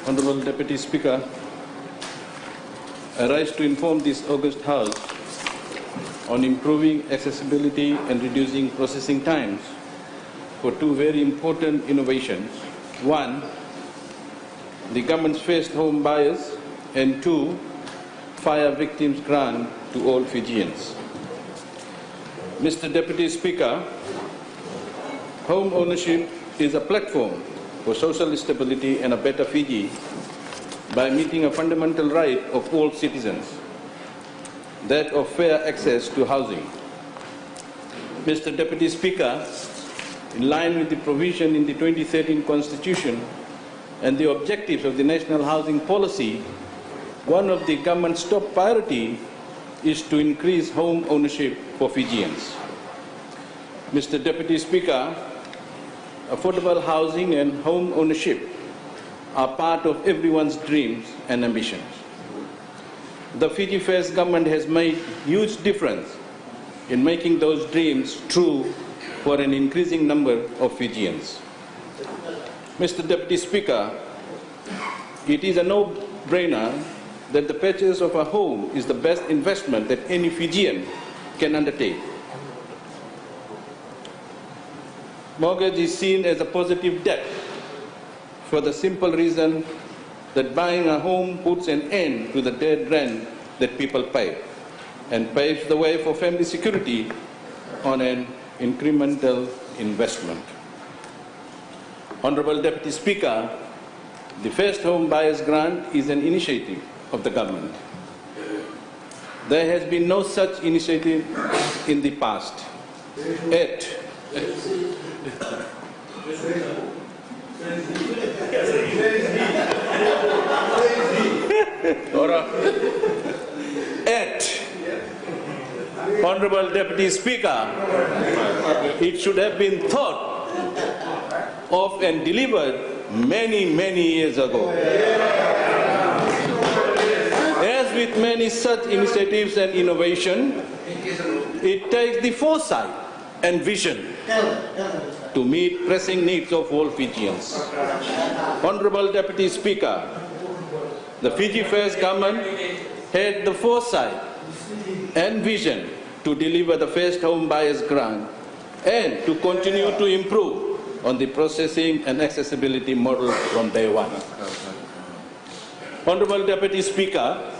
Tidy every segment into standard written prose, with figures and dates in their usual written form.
Honourable Deputy Speaker, I rise to inform this August House on improving accessibility and reducing processing times for two very important innovations. One, the government's first home buyers, and two, fire victims grant to all Fijians. Mr. Deputy Speaker, home ownership is a platform for social stability and a better Fiji by meeting a fundamental right of all citizens, that of fair access to housing. Mr. Deputy Speaker, in line with the provision in the 2013 Constitution and the objectives of the National Housing Policy, one of the government's top priorities is to increase home ownership for Fijians. Mr. Deputy Speaker, affordable housing and home ownership are part of everyone's dreams and ambitions. The Fiji First government has made huge difference in making those dreams true for an increasing number of Fijians. Mr. Deputy Speaker, it is a no-brainer that the purchase of a home is the best investment that any Fijian can undertake. Mortgage is seen as a positive debt for the simple reason that buying a home puts an end to the dead rent that people pay and paves the way for family security on an incremental investment. Honourable Deputy Speaker, the First Home Buyers Grant is an initiative of the government. There has been no such initiative in the past. Yet, Honourable Deputy Speaker, it should have been thought of and delivered many, many years ago. As with many such initiatives and innovation, it takes the foresight and vision to meet pressing needs of all Fijians. Honourable Deputy Speaker, the Fiji First government had the foresight and vision to deliver the First Home Buyers Grant and to continue to improve on the processing and accessibility model from day one. Honourable Deputy Speaker,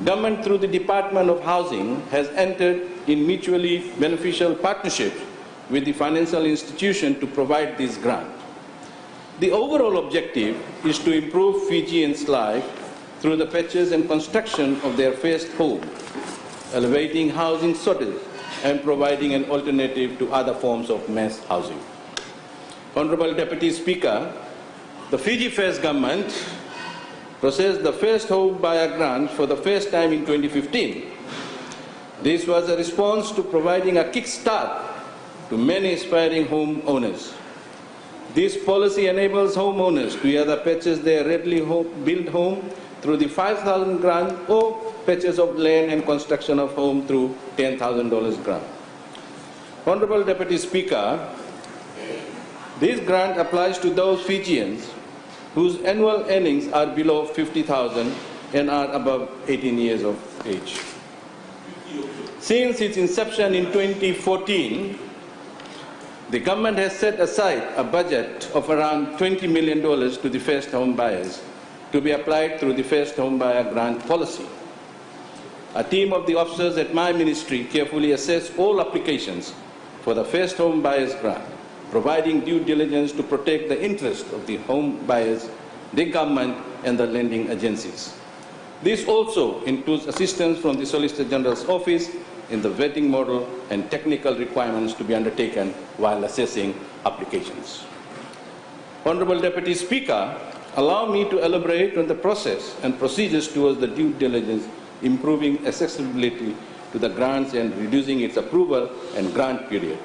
government through the Department of Housing has entered in mutually beneficial partnerships with the financial institution to provide this grant. The overall objective is to improve Fijians' life through the purchase and construction of their first home, elevating housing shortage and providing an alternative to other forms of mass housing. Honourable Deputy Speaker, the Fiji First government processed the First Home Buyer Grant for the first time in 2015. This was a response to providing a kickstart to many aspiring home owners. This policy enables homeowners to either purchase their readily built home through the $5,000 grant or purchase of land and construction of home through $10,000 grant. Honourable Deputy Speaker, this grant applies to those Fijians whose annual earnings are below $50,000 and are above 18 years of age. Since its inception in 2014, the government has set aside a budget of around $20 million to the first home buyers to be applied through the First Home Buyer Grant policy. A team of the officers at my ministry carefully assessed all applications for the First Home Buyers Grant, providing due diligence to protect the interests of the home buyers, the government, and the lending agencies. This also includes assistance from the Solicitor General's Office in the vetting model and technical requirements to be undertaken while assessing applications. Honourable Deputy Speaker, allow me to elaborate on the process and procedures towards the due diligence, improving accessibility to the grants and reducing its approval and grant period.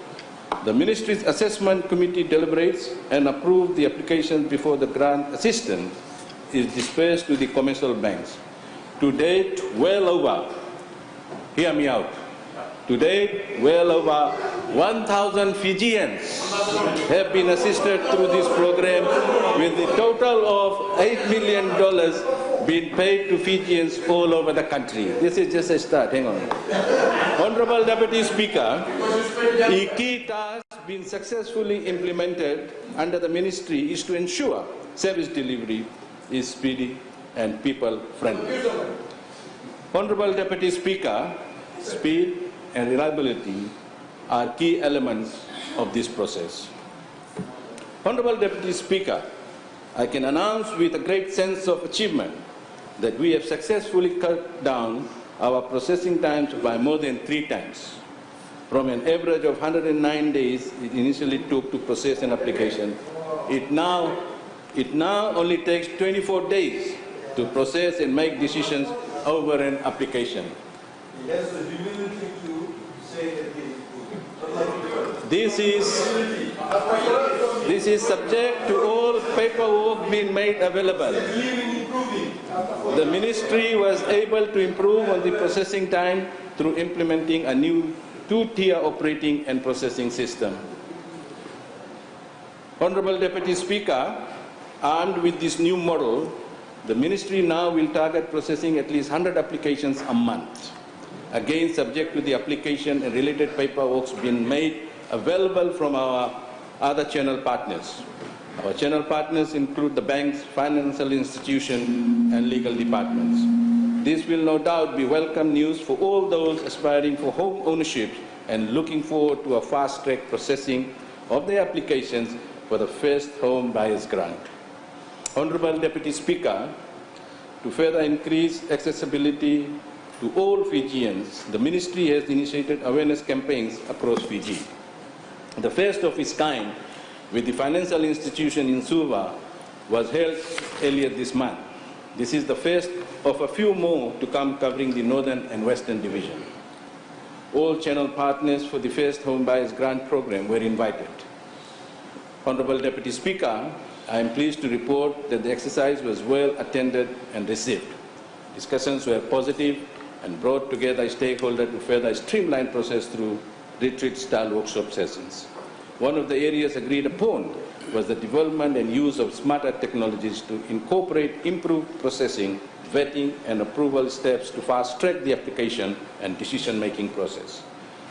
The Ministry's Assessment Committee deliberates and approves the applications before the grant assistance is dispersed to the commercial banks. To date, well over, hear me out, to date, well over 1,000 Fijians have been assisted through this program, with a total of $8 million being paid to Fijians all over the country. This is just a start. Hang on. Honorable Deputy Speaker, a key task being successfully implemented under the ministry is to ensure service delivery is speedy and people-friendly. Honorable Deputy Speaker, speed and reliability are key elements of this process. Honorable Deputy Speaker, I can announce with a great sense of achievement that we have successfully cut down our processing times by more than 3 times. From an average of 109 days it initially took to process an application, it now only takes 24 days to process and make decisions over an application. He has the humility to say that he is improving. This is subject to all paperwork being made available. The ministry was able to improve on the processing time through implementing a new 2-tier operating and processing system. Honorable Deputy Speaker, armed with this new model, the ministry now will target processing at least 100 applications a month, again subject to the application and related paperwork being made available from our other channel partners. Our channel partners include the banks, financial institutions, and legal departments. This will no doubt be welcome news for all those aspiring for home ownership and looking forward to a fast-track processing of their applications for the first home buyers grant. Honorable Deputy Speaker, to further increase accessibility to all Fijians, the ministry has initiated awareness campaigns across Fiji. The first of its kind with the financial institution in Suva was held earlier this month. This is the first of a few more to come covering the Northern and Western Division. All channel partners for the first home buyers grant program were invited. Honorable Deputy Speaker, I am pleased to report that the exercise was well attended and received. Discussions were positive and brought together stakeholders to further streamline process through retreat-style workshop sessions. One of the areas agreed upon was the development and use of smarter technologies to incorporate improved processing, vetting, and approval steps to fast-track the application and decision-making process.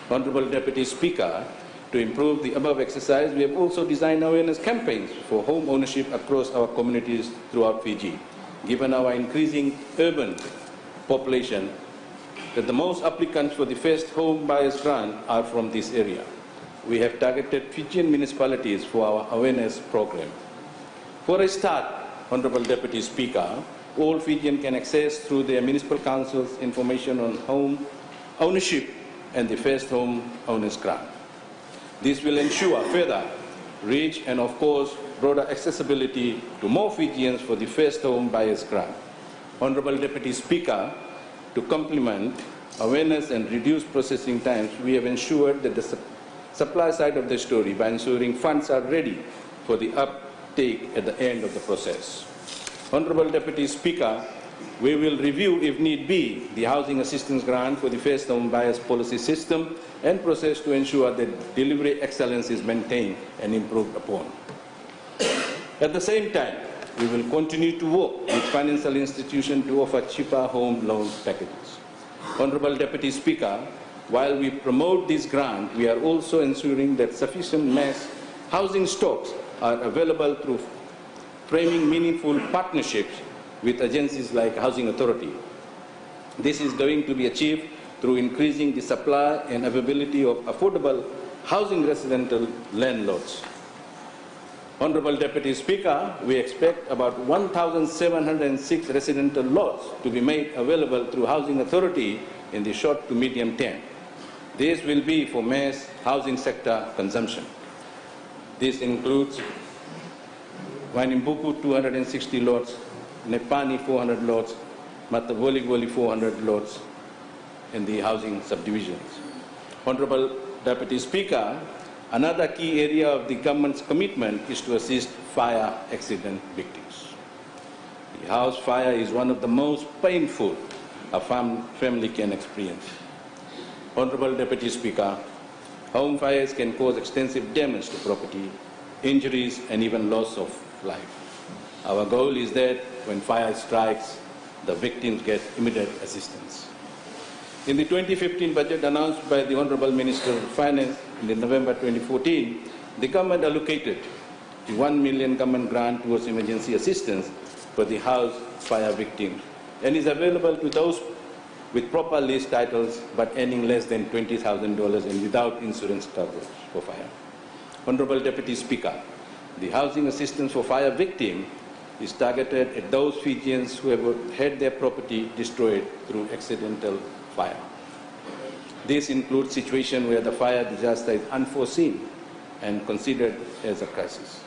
Honorable Deputy Speaker, to improve the above exercise, we have also designed awareness campaigns for home ownership across our communities throughout Fiji. Given our increasing urban population, that the most applicants for the first home buyers grant are from this area. We have targeted Fijian municipalities for our awareness program. For a start, Honorable Deputy Speaker, all Fijians can access through their municipal councils information on home ownership and the first home owners grant. This will ensure further reach and, of course, broader accessibility to more Fijians for the first home buyers grant. Honorable Deputy Speaker, to complement awareness and reduce processing times, we have ensured that the supply side of the story by ensuring funds are ready for the uptake at the end of the process. Honorable Deputy Speaker, we will review, if need be, the housing assistance grant for the first home buyers policy system and process to ensure that delivery excellence is maintained and improved upon. At the same time, we will continue to work with financial institutions to offer cheaper home loan packages. Honorable Deputy Speaker, while we promote this grant, we are also ensuring that sufficient mass housing stocks are available through framing meaningful partnerships with agencies like Housing Authority. This is going to be achieved through increasing the supply and availability of affordable housing residential landlords. Honorable Deputy Speaker, we expect about 1,706 residential lots to be made available through Housing Authority in the short to medium term. This will be for mass housing sector consumption. This includes Wainimbuku 260 lots, Nepani 400 lots, Matavoli 400 lots in the housing subdivisions. Honorable Deputy Speaker, another key area of the government's commitment is to assist fire accident victims. The house fire is one of the most painful a family can experience. Honorable Deputy Speaker, Home fires can cause extensive damage to property, injuries, and even loss of life. Our goal is that when fire strikes, the victims get immediate assistance. In the 2015 budget announced by the Honourable Minister of Finance in November 2014, the government allocated the 1 million government grant towards emergency assistance for the house fire victims and is available to those with proper lease titles but earning less than $20,000 and without insurance coverage for fire. Honourable Deputy Speaker, the housing assistance for fire victims is targeted at those Fijians who have had their property destroyed through accidental fire. This includes situations where the fire disaster is unforeseen and considered as a crisis.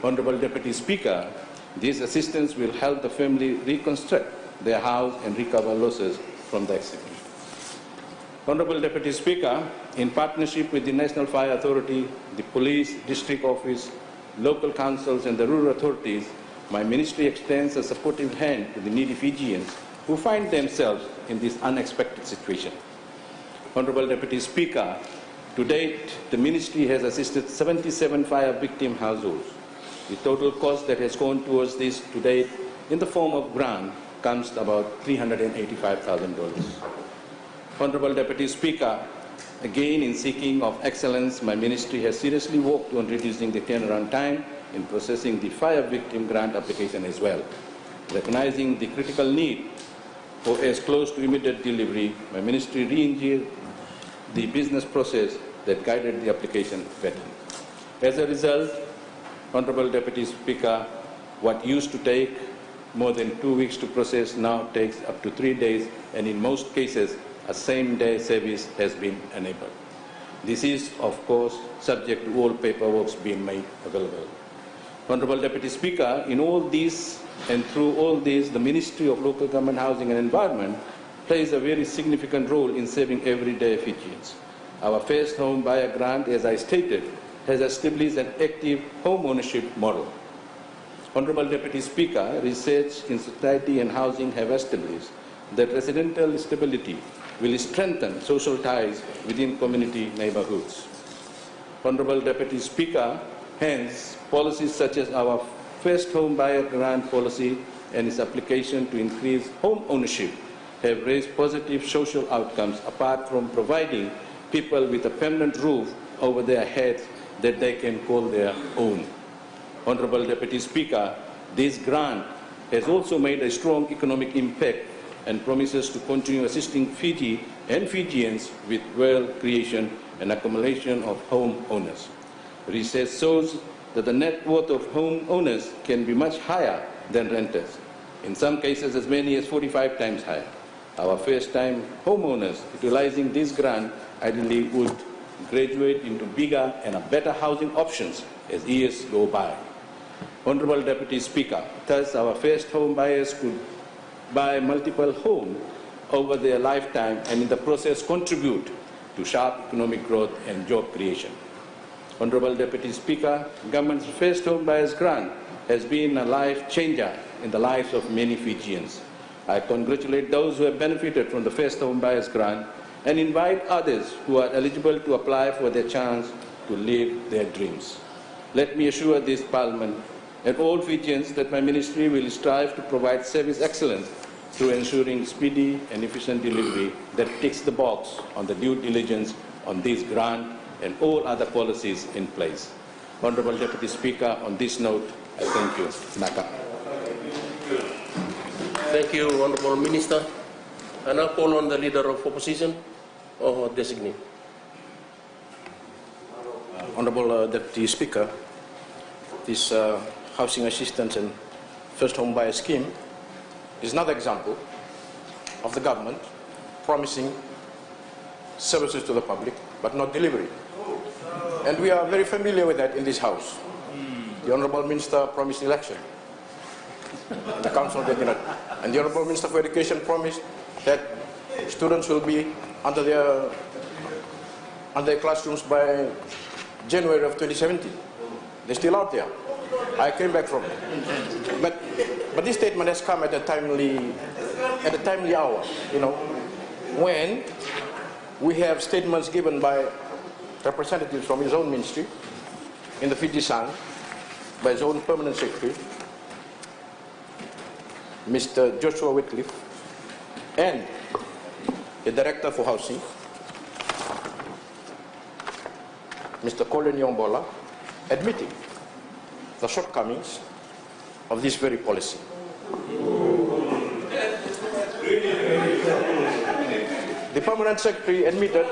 Honourable Deputy Speaker, this assistance will help the family reconstruct their house and recover losses from the accident. Honourable Deputy Speaker, in partnership with the National Fire Authority, the Police, District Office, local councils and the rural authorities, my ministry extends a supportive hand to the needy Fijians who find themselves in this unexpected situation. Honourable Deputy Speaker, to date, the ministry has assisted 77 fire victim households. The total cost that has gone towards this to date in the form of grant comes to about $385,000. Honourable Deputy Speaker, again in seeking of excellence, my ministry has seriously worked on reducing the turnaround time in processing the fire victim grant application as well. Recognizing the critical need for as close to immediate delivery, my ministry re-engineered the business process that guided the application vetting. As a result, Honourable Deputy Speaker, what used to take more than 2 weeks to process now takes up to 3 days, and in most cases, a same-day service has been enabled. This is, of course, subject to all paperwork being made available. Honourable Deputy Speaker, in all these and through all this, the Ministry of Local Government, Housing and Environment plays a very significant role in saving everyday Fijians. Our first home buyer grant, as I stated, has established an active home ownership model. Honourable Deputy Speaker, research in society and housing have established that residential stability will strengthen social ties within community neighbourhoods. Honourable Deputy Speaker, hence, policies such as our first home buyer grant policy and its application to increase home ownership have raised positive social outcomes apart from providing people with a permanent roof over their heads that they can call their own. Honourable Deputy Speaker, this grant has also made a strong economic impact and promises to continue assisting Fiji and Fijians with wealth creation and accumulation of home owners. Research shows that the net worth of home owners can be much higher than renters, in some cases as many as 45 times higher. Our first-time homeowners utilizing this grant ideally would graduate into bigger and better housing options as years go by. Honourable Deputy Speaker, thus our first home buyers could buy multiple homes over their lifetime and in the process contribute to sharp economic growth and job creation. Honourable Deputy Speaker, Government's first home buyers grant has been a life changer in the lives of many Fijians. I congratulate those who have benefited from the first home buyers grant and invite others who are eligible to apply for their chance to live their dreams. Let me assure this Parliament and all Fijians that my ministry will strive to provide service excellence through ensuring speedy and efficient delivery that ticks the box on the due diligence on this grant and all other policies in place. Honourable Deputy Speaker, on this note, I thank you. Naka. Thank you, Honourable Minister. I now call on the Leader of Opposition or designate. Honourable Deputy Speaker, this housing assistance and first home buyer scheme is another example of the government promising services to the public but not delivering. And we are very familiar with that in this House. The Honourable Minister promised election. And the Council did not. And the Honourable Minister for Education promised that students will be under their classrooms by January of 2017. They're still out there. I came back from it. But this statement has come at a timely hour, you know, when we have statements given by representatives from his own ministry in the Fiji Sun by his own permanent secretary, Mr. Joshua Whitcliffe, and the Director for Housing, Mr. Colin Yongbola, admitting the shortcomings of this very policy. The permanent secretary admitted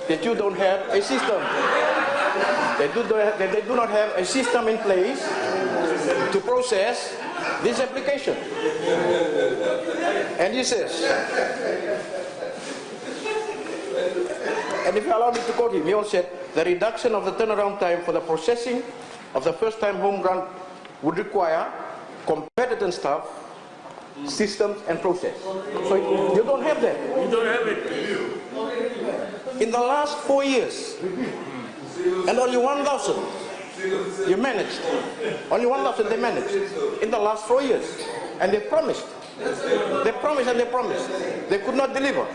that you don't have a system. They do not have a system in place to process this application. And he says, and if you allow me to quote him, he also said, the reduction of the turnaround time for the processing of the first-time home grant would require competent staff, systems, and process. So you don't have that. You don't have it. In the last 4 years, and only 1,000 you managed. Only 1,000 they managed in the last 4 years. And they promised. They promised and they promised. They could not deliver.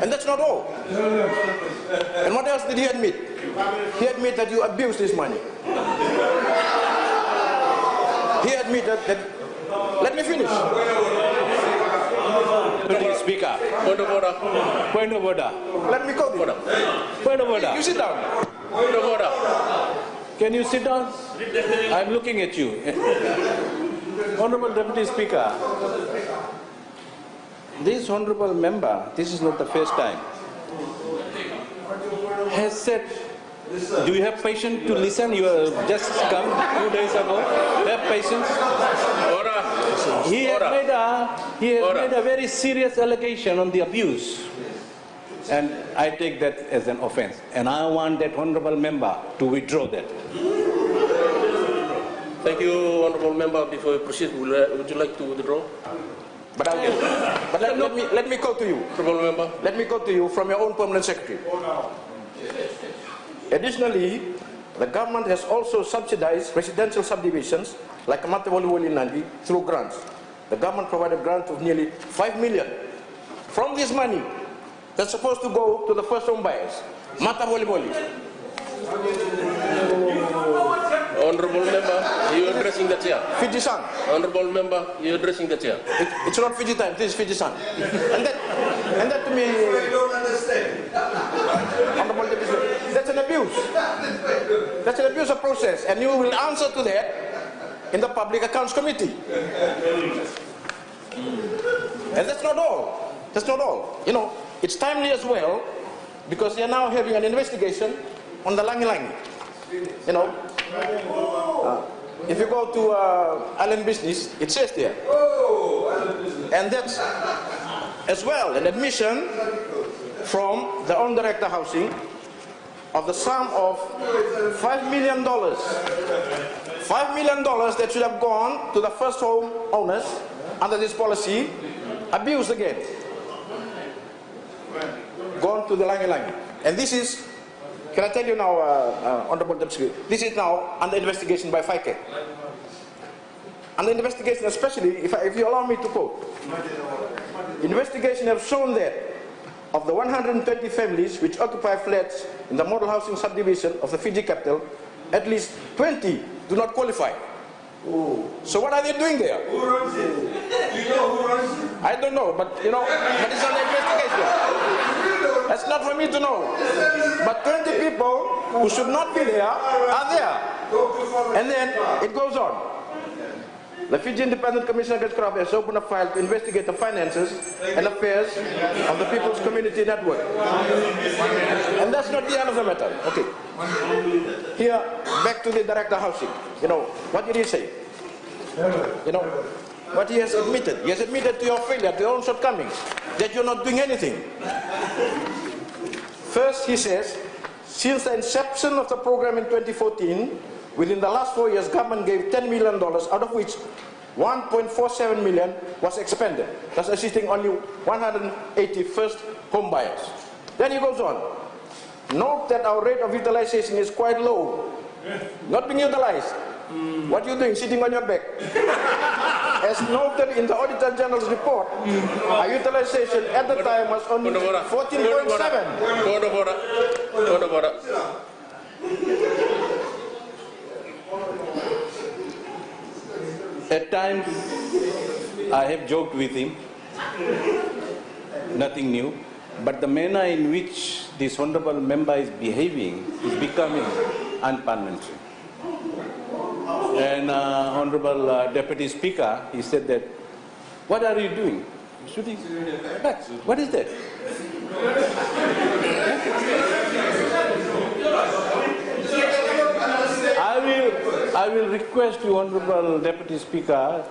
And that's not all. And what else did he admit? He admitted that you abused this money. He admitted that, let me finish. Deputy Speaker. Point of order. Point of order. Let me quote it. Point of order. You sit down. Point of order. Can you sit down? I'm looking at you. Honorable Deputy Speaker, this honorable member, this is not the first time, has said, do you have patience to listen? You have just come 2 days ago. Have patience. Order. He has Order. made a very serious allegation on the abuse. And I take that as an offense. And I want that honorable member to withdraw that. Thank you, honorable member. Before we proceed, would you like to withdraw? But let me quote to you. Honorable member. Let me quote to you from your own permanent secretary. Additionally, the government has also subsidized residential subdivisions like Matawali Nandi through grants. The government provided grants of nearly 5 million. From this money, that's supposed to go to the first home buyers. Matawali. Honorable member, you are addressing the chair. Fiji Sun. Honorable member, you are addressing the chair. It's not Fiji time, this is Fiji Sun. And that to me, I don't understand. Honorable Deputy, that's an abuse. That's an abuse of process, and you will answer to that in the Public Accounts Committee. And that's not all. That's not all. You know, it's timely as well, because they are now having an investigation on the Langi. You know, if you go to Island Business, it says there. And that's as well an admission from the own director housing of the sum of $5 million. $5 million that should have gone to the first home owners under this policy, abused again. Gone to the Langi. And this is, can I tell you now, Honorable Deputy, this is now under investigation by FICA. Under investigation, especially, if you allow me to quote, investigation have shown that of the 120 families which occupy flats in the model housing subdivision of the Fiji capital, at least 20 do not qualify. So what are they doing there? Who runs it? Do you know who runs it? I don't know, but you know, but it's under investigation. That's not for me to know. But 20 people who should not be there are there. And then it goes on. The Fiji Independent Commissioner Against Corruption has opened a file to investigate the finances and affairs of the People's Community Network. And that's not the end of the matter. Okay. Here, back to the Director Housing. You know, what did he say? You know, what he has admitted. He has admitted to your failure, to your own shortcomings, that you're not doing anything. First, he says, since the inception of the program in 2014, within the last 4 years, government gave $10 million, out of which 1.47 million was expended, thus assisting only 180 first home buyers. Then he goes on. Note that our rate of utilization is quite low, not being utilized. What are you doing, sitting on your back? As noted in the Auditor General's report, our utilization at the time was only 14.7. At times, I have joked with him, nothing new, but the manner in which this honorable member is behaving is becoming unparliamentary. And Honorable Deputy Speaker, he said that, what are you doing? Shooting bats. What is that? I will request you, Honorable Deputy Speaker,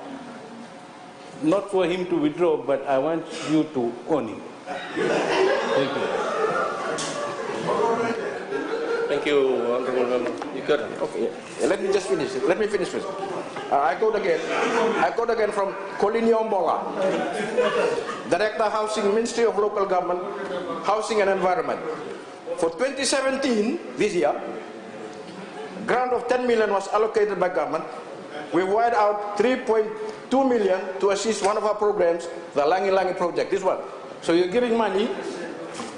not for him to withdraw, but I want you to own him. Thank you. Thank you, Honorable Member. You could. Okay, let me just finish it. Let me finish first. I quote again from Colin Yombola, Director Housing, Ministry of Local Government, Housing and Environment. For 2017, this year, grant of 10 million was allocated by government. We wired out 3.2 million to assist one of our programs, the Langi Langi project, this one. So you're giving money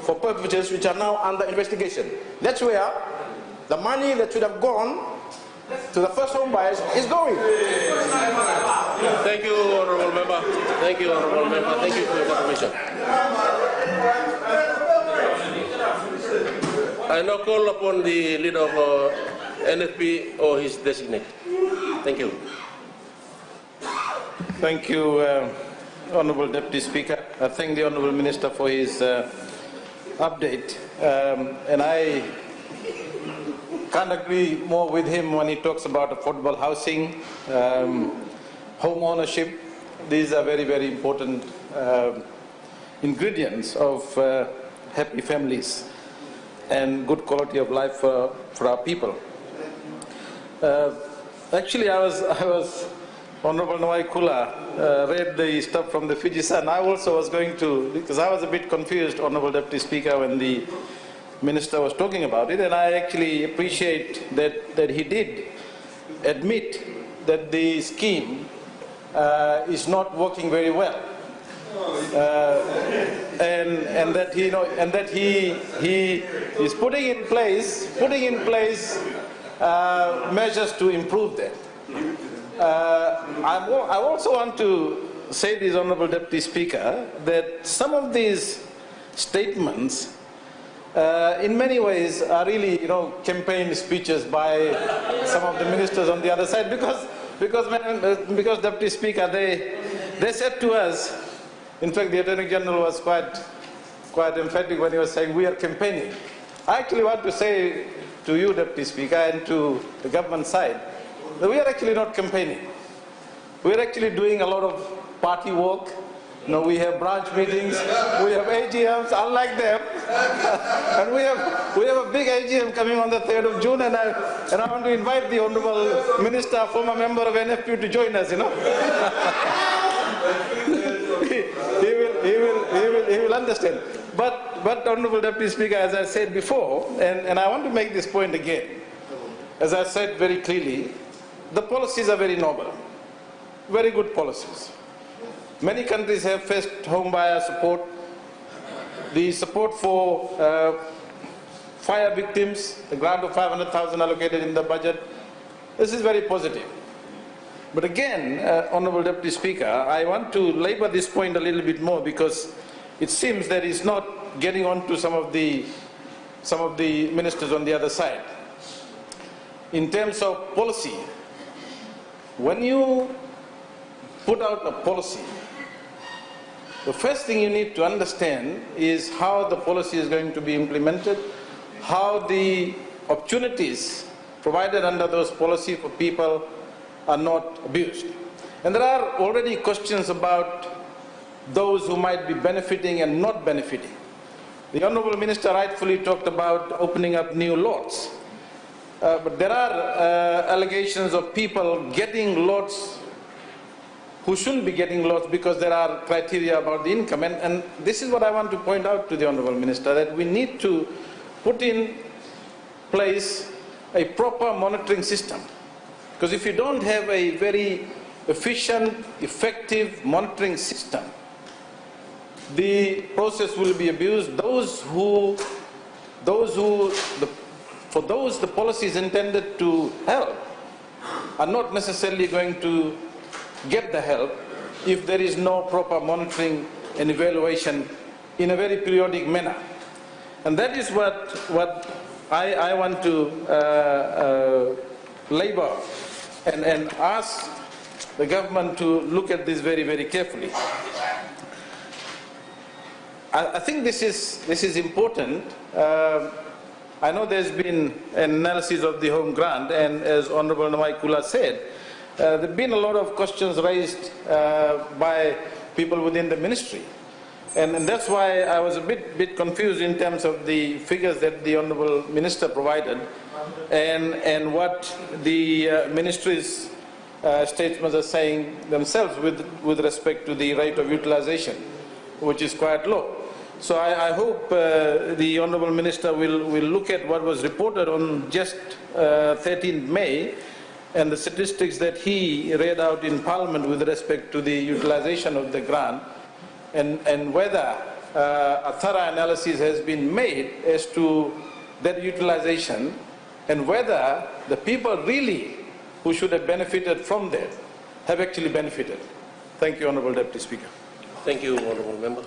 for purposes which are now under investigation. That's where the money that should have gone to the first home buyers is going. Thank you, Honorable Member. Thank you, Honorable Member. Thank you for your confirmation. I now call upon the leader of NFP or his designate. Thank you. Thank you, Honorable Deputy Speaker. I thank the Honorable Minister for his update. And I can't agree more with him when he talks about affordable housing, home ownership. These are very, very important ingredients of happy families and good quality of life for our people. Actually, I was Honorable Nawai Kula read the stuff from the Fiji Sun. I also was going to, because I was a bit confused, Honorable Deputy Speaker, when the Minister was talking about it, and I actually appreciate that he did admit that the scheme is not working very well, and that he is putting in place measures to improve that. I also want to say this, Honorable Deputy Speaker, that some of these statements in many ways are really, campaign speeches by some of the ministers on the other side, because Deputy Speaker, they said to us, in fact the Attorney General was quite emphatic when he was saying we are campaigning. I actually want to say to you, Deputy Speaker, and to the government side, that we are actually not campaigning. We are actually doing a lot of party work. We have branch meetings, we have AGMs, unlike them. And we have a big AGM coming on the 3rd of June, and I want to invite the Honourable Minister, former member of NFP, to join us, he will understand. But Honourable Deputy Speaker, as I said before, and I want to make this point again, as I said very clearly, the policies are very noble, very good policies. Many countries have first home buyer support, the support for fire victims, the grant of 500,000 allocated in the budget. This is very positive. But again, Honourable Deputy Speaker, I want to labour this point a little bit more, because it seems that it's not getting on to some of the ministers on the other side. In terms of policy, when you put out a policy, the first thing you need to understand is how the policy is going to be implemented, how the opportunities provided under those policies for people are not abused. And there are already questions about those who might be benefiting and not benefiting. The Honourable Minister rightfully talked about opening up new lots. But there are allegations of people getting lots who shouldn't be getting lots because there are criteria about the income. And this is what I want to point out to the Honourable Minister, that we need to put in place a proper monitoring system. Because if you don't have a very efficient, effective monitoring system, the process will be abused. Those who the for those the policies intended to help are not necessarily going to get the help if there is no proper monitoring and evaluation in a very periodic manner. And that is what I want to labor and ask the government to look at this very, very carefully. I think this is important. I know there's been an analysis of the home grant, and as Honourable Namaikula said, there have been a lot of questions raised by people within the ministry. And that's why I was a bit confused in terms of the figures that the Honourable Minister provided and what the ministry's statements are saying themselves with respect to the rate of utilisation, which is quite low. So I hope the Honourable Minister will look at what was reported on just 13th May and the statistics that he read out in Parliament with respect to the utilisation of the grant, and whether a thorough analysis has been made as to that utilisation and whether the people really who should have benefited from that have actually benefited. Thank you, Honourable Deputy Speaker. Thank you, Honourable Member.